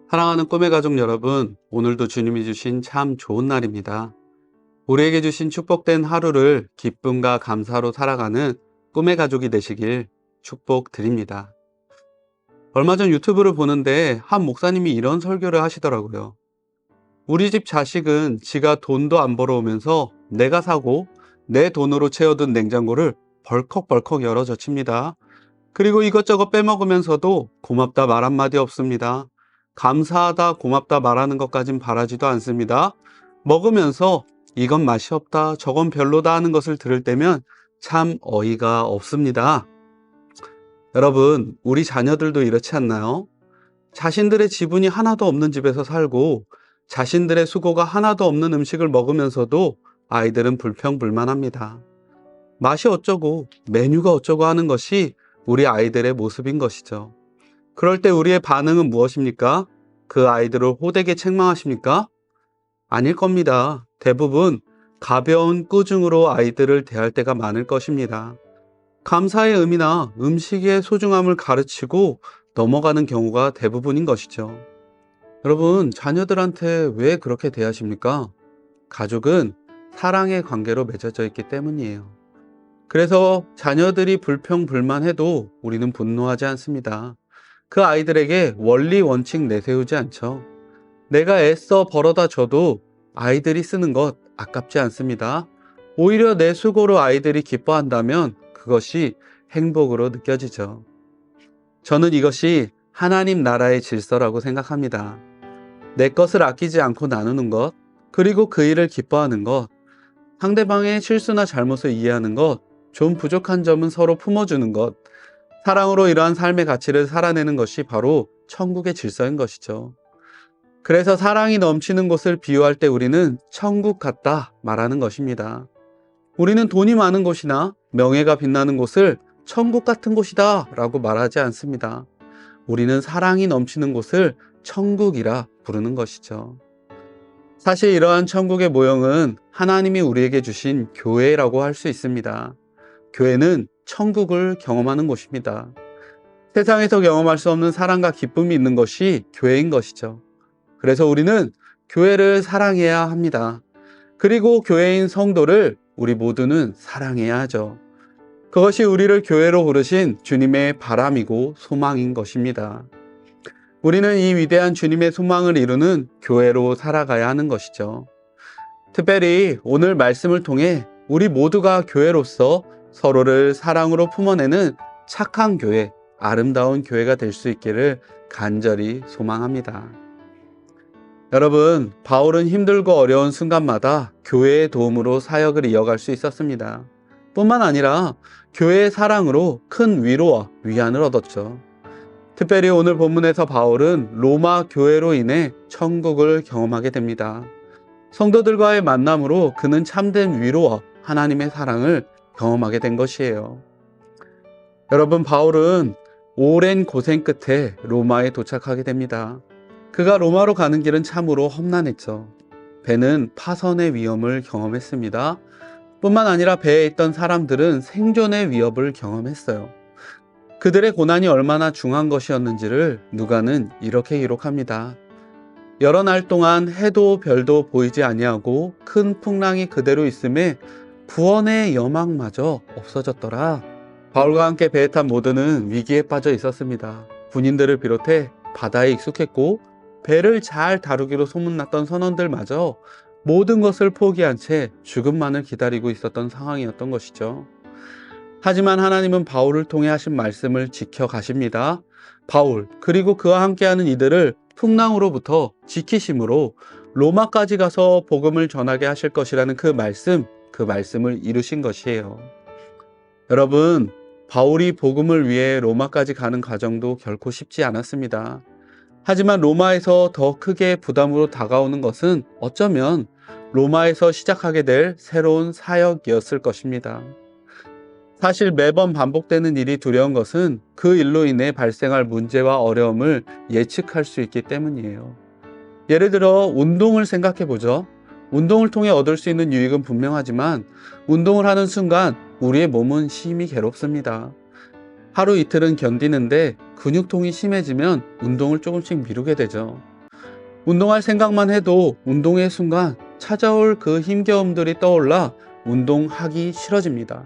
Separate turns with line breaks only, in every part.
사랑하는 꿈의 가족 여러분, 오늘도 주님이 주신 참 좋은 날입니다. 우리에게 주신 축복된 하루를 기쁨과 감사로 살아가는 꿈의 가족이 되시길 축복드립니다. 얼마 전 유튜브를 보는데 한 목사님이 이런 설교를 하시더라고요. 우리 집 자식은 지가 돈도 안 벌어오면서 내가 사고 내 돈으로 채워둔 냉장고를 벌컥벌컥 열어 젖힙니다. 그리고 이것저것 빼먹으면서도 고맙다 말 한마디 없습니다. 감사하다 고맙다 말하는 것까진 바라지도 않습니다. 먹으면서 이건 맛이 없다 저건 별로다 하는 것을 들을 때면 참 어이가 없습니다. 여러분, 우리 자녀들도 이렇지 않나요? 자신들의 지분이 하나도 없는 집에서 살고 자신들의 수고가 하나도 없는 음식을 먹으면서도 아이들은 불평불만합니다. 맛이 어쩌고 메뉴가 어쩌고 하는 것이 우리 아이들의 모습인 것이죠. 그럴 때 우리의 반응은 무엇입니까? 그 아이들을 호되게 책망하십니까? 아닐 겁니다. 대부분 가벼운 꾸중으로 아이들을 대할 때가 많을 것입니다. 감사의 의미나 음식의 소중함을 가르치고 넘어가는 경우가 대부분인 것이죠. 여러분, 자녀들한테 왜 그렇게 대하십니까? 가족은 사랑의 관계로 맺어져 있기 때문이에요. 그래서 자녀들이 불평불만해도 우리는 분노하지 않습니다. 그 아이들에게 원리 원칙 내세우지 않죠. 내가 애써 벌어다 줘도 아이들이 쓰는 것 아깝지 않습니다. 오히려 내 수고로 아이들이 기뻐한다면 그것이 행복으로 느껴지죠. 저는 이것이 하나님 나라의 질서라고 생각합니다. 내 것을 아끼지 않고 나누는 것, 그리고 그 일을 기뻐하는 것, 상대방의 실수나 잘못을 이해하는 것, 좀 부족한 점은 서로 품어주는 것, 사랑으로 이러한 삶의 가치를 살아내는 것이 바로 천국의 질서인 것이죠. 그래서 사랑이 넘치는 곳을 비유할 때 우리는 천국 같다 말하는 것입니다. 우리는 돈이 많은 곳이나 명예가 빛나는 곳을 천국 같은 곳이다 라고 말하지 않습니다. 우리는 사랑이 넘치는 곳을 천국이라 부르는 것이죠. 사실 이러한 천국의 모형은 하나님이 우리에게 주신 교회라고 할 수 있습니다. 교회는 천국을 경험하는 곳입니다. 세상에서 경험할 수 없는 사랑과 기쁨이 있는 것이 교회인 것이죠. 그래서 우리는 교회를 사랑해야 합니다. 그리고 교회인 성도를 우리 모두는 사랑해야 하죠. 그것이 우리를 교회로 부르신 주님의 바람이고 소망인 것입니다. 우리는 이 위대한 주님의 소망을 이루는 교회로 살아가야 하는 것이죠. 특별히 오늘 말씀을 통해 우리 모두가 교회로서 서로를 사랑으로 품어내는 착한 교회, 아름다운 교회가 될 수 있기를 간절히 소망합니다. 여러분, 바울은 힘들고 어려운 순간마다 교회의 도움으로 사역을 이어갈 수 있었습니다. 뿐만 아니라 교회의 사랑으로 큰 위로와 위안을 얻었죠. 특별히 오늘 본문에서 바울은 로마 교회로 인해 천국을 경험하게 됩니다. 성도들과의 만남으로 그는 참된 위로와 하나님의 사랑을 경험하게 된 것이에요. 여러분, 바울은 오랜 고생 끝에 로마에 도착하게 됩니다. 그가 로마로 가는 길은 참으로 험난했죠. 배는 파선의 위험을 경험했습니다. 뿐만 아니라 배에 있던 사람들은 생존의 위협을 경험했어요. 그들의 고난이 얼마나 중한 것이었는지를 누가는 이렇게 기록합니다. 여러 날 동안 해도 별도 보이지 아니하고 큰 풍랑이 그대로 있음에 구원의 여망마저 없어졌더라. 바울과 함께 배에 탄 모두는 위기에 빠져 있었습니다. 군인들을 비롯해 바다에 익숙했고 배를 잘 다루기로 소문났던 선원들마저 모든 것을 포기한 채 죽음만을 기다리고 있었던 상황이었던 것이죠. 하지만 하나님은 바울을 통해 하신 말씀을 지켜가십니다. 바울 그리고 그와 함께하는 이들을 풍랑으로부터 지키심으로 로마까지 가서 복음을 전하게 하실 것이라는 그 말씀을 이루신 것이에요. 여러분, 바울이 복음을 위해 로마까지 가는 과정도 결코 쉽지 않았습니다. 하지만 로마에서 더 크게 부담으로 다가오는 것은 어쩌면 로마에서 시작하게 될 새로운 사역이었을 것입니다. 사실 매번 반복되는 일이 두려운 것은 그 일로 인해 발생할 문제와 어려움을 예측할 수 있기 때문이에요. 예를 들어 운동을 생각해 보죠. 운동을 통해 얻을 수 있는 유익은 분명하지만 운동을 하는 순간 우리의 몸은 심히 괴롭습니다. 하루 이틀은 견디는데 근육통이 심해지면 운동을 조금씩 미루게 되죠. 운동할 생각만 해도 운동의 순간 찾아올 그 힘겨움들이 떠올라 운동하기 싫어집니다.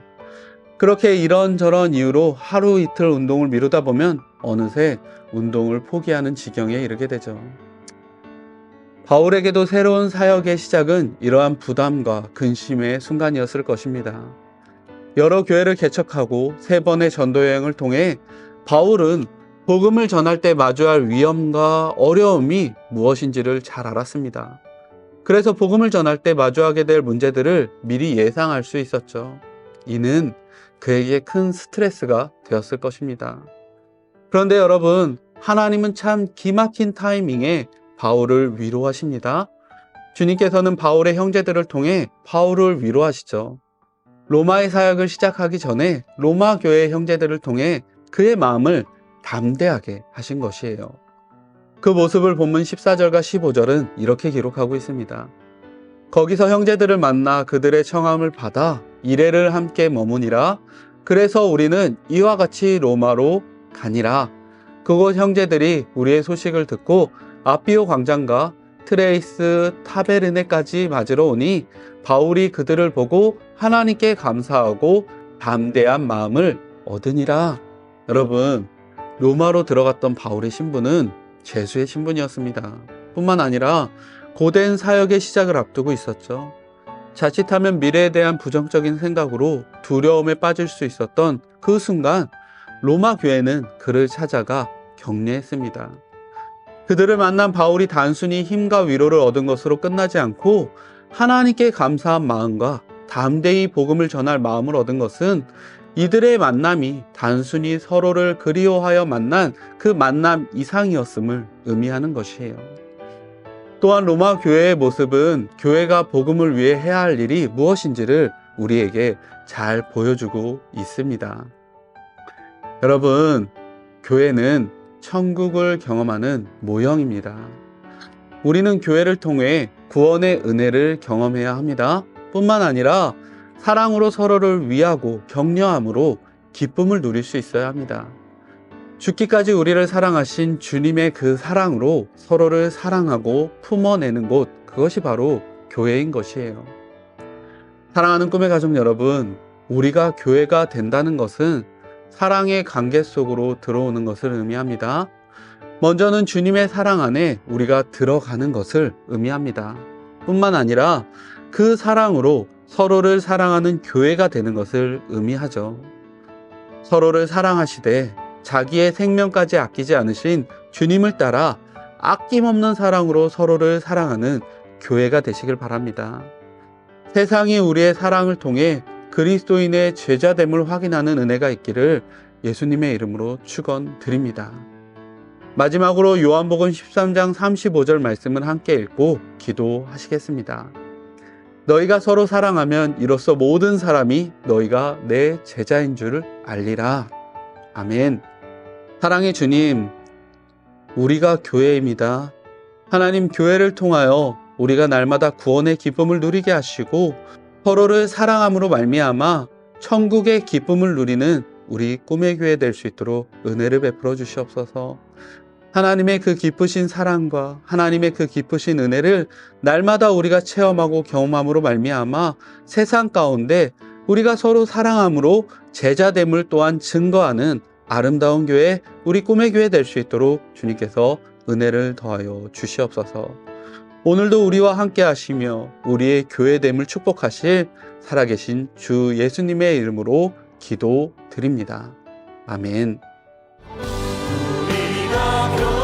그렇게 이런저런 이유로 하루 이틀 운동을 미루다 보면 어느새 운동을 포기하는 지경에 이르게 되죠. 바울에게도 새로운 사역의 시작은 이러한 부담과 근심의 순간이었을 것입니다. 여러 교회를 개척하고 3번의 전도여행을 통해 바울은 복음을 전할 때 마주할 위험과 어려움이 무엇인지를 잘 알았습니다. 그래서 복음을 전할 때 마주하게 될 문제들을 미리 예상할 수 있었죠. 이는 그에게 큰 스트레스가 되었을 것입니다. 그런데 여러분, 하나님은 참 기막힌 타이밍에 바울을 위로하십니다. 주님께서는 바울의 형제들을 통해 바울을 위로하시죠. 로마의 사역을 시작하기 전에 로마 교회 형제들을 통해 그의 마음을 담대하게 하신 것이에요. 그 모습을 본문 14절과 15절은 이렇게 기록하고 있습니다. 거기서 형제들을 만나 그들의 청함을 받아 이레를 함께 머무니라. 그래서 우리는 이와 같이 로마로 가니라. 그곳 형제들이 우리의 소식을 듣고 아비오 광장과 트레이스 타베르네까지 맞으러 오니 바울이 그들을 보고 하나님께 감사하고 담대한 마음을 얻으니라. 여러분, 로마로 들어갔던 바울의 신분은 죄수의 신분이었습니다. 뿐만 아니라 고된 사역의 시작을 앞두고 있었죠. 자칫하면 미래에 대한 부정적인 생각으로 두려움에 빠질 수 있었던 그 순간 로마 교회는 그를 찾아가 격려했습니다. 그들을 만난 바울이 단순히 힘과 위로를 얻은 것으로 끝나지 않고 하나님께 감사한 마음과 담대히 복음을 전할 마음을 얻은 것은 이들의 만남이 단순히 서로를 그리워하여 만난 그 만남 이상이었음을 의미하는 것이에요. 또한 로마 교회의 모습은 교회가 복음을 위해 해야 할 일이 무엇인지를 우리에게 잘 보여주고 있습니다. 여러분, 교회는 천국을 경험하는 모형입니다. 우리는 교회를 통해 구원의 은혜를 경험해야 합니다. 뿐만 아니라 사랑으로 서로를 위하고 격려함으로 기쁨을 누릴 수 있어야 합니다. 죽기까지 우리를 사랑하신 주님의 그 사랑으로 서로를 사랑하고 품어내는 곳, 그것이 바로 교회인 것이에요. 사랑하는 꿈의 가족 여러분, 우리가 교회가 된다는 것은 사랑의 관계 속으로 들어오는 것을 의미합니다. 먼저는 주님의 사랑 안에 우리가 들어가는 것을 의미합니다. 뿐만 아니라 그 사랑으로 서로를 사랑하는 교회가 되는 것을 의미하죠. 서로를 사랑하시되 자기의 생명까지 아끼지 않으신 주님을 따라 아낌없는 사랑으로 서로를 사랑하는 교회가 되시길 바랍니다. 세상이 우리의 사랑을 통해 그리스도인의 제자됨을 확인하는 은혜가 있기를 예수님의 이름으로 축원드립니다. 마지막으로 요한복음 13장 35절 말씀을 함께 읽고 기도하시겠습니다. 너희가 서로 사랑하면 이로써 모든 사람이 너희가 내 제자인 줄 알리라. 아멘. 사랑의 주님, 우리가 교회입니다. 하나님, 교회를 통하여 우리가 날마다 구원의 기쁨을 누리게 하시고 서로를 사랑함으로 말미암아 천국의 기쁨을 누리는 우리 꿈의 교회 될 수 있도록 은혜를 베풀어 주시옵소서. 하나님의 그 기쁘신 사랑과 하나님의 그 기쁘신 은혜를 날마다 우리가 체험하고 경험함으로 말미암아 세상 가운데 우리가 서로 사랑함으로 제자됨을 또한 증거하는 아름다운 교회, 우리 꿈의 교회 될 수 있도록 주님께서 은혜를 더하여 주시옵소서. 오늘도 우리와 함께 하시며 우리의 교회됨을 축복하실 살아계신 주 예수님의 이름으로 기도드립니다. 아멘.
우리가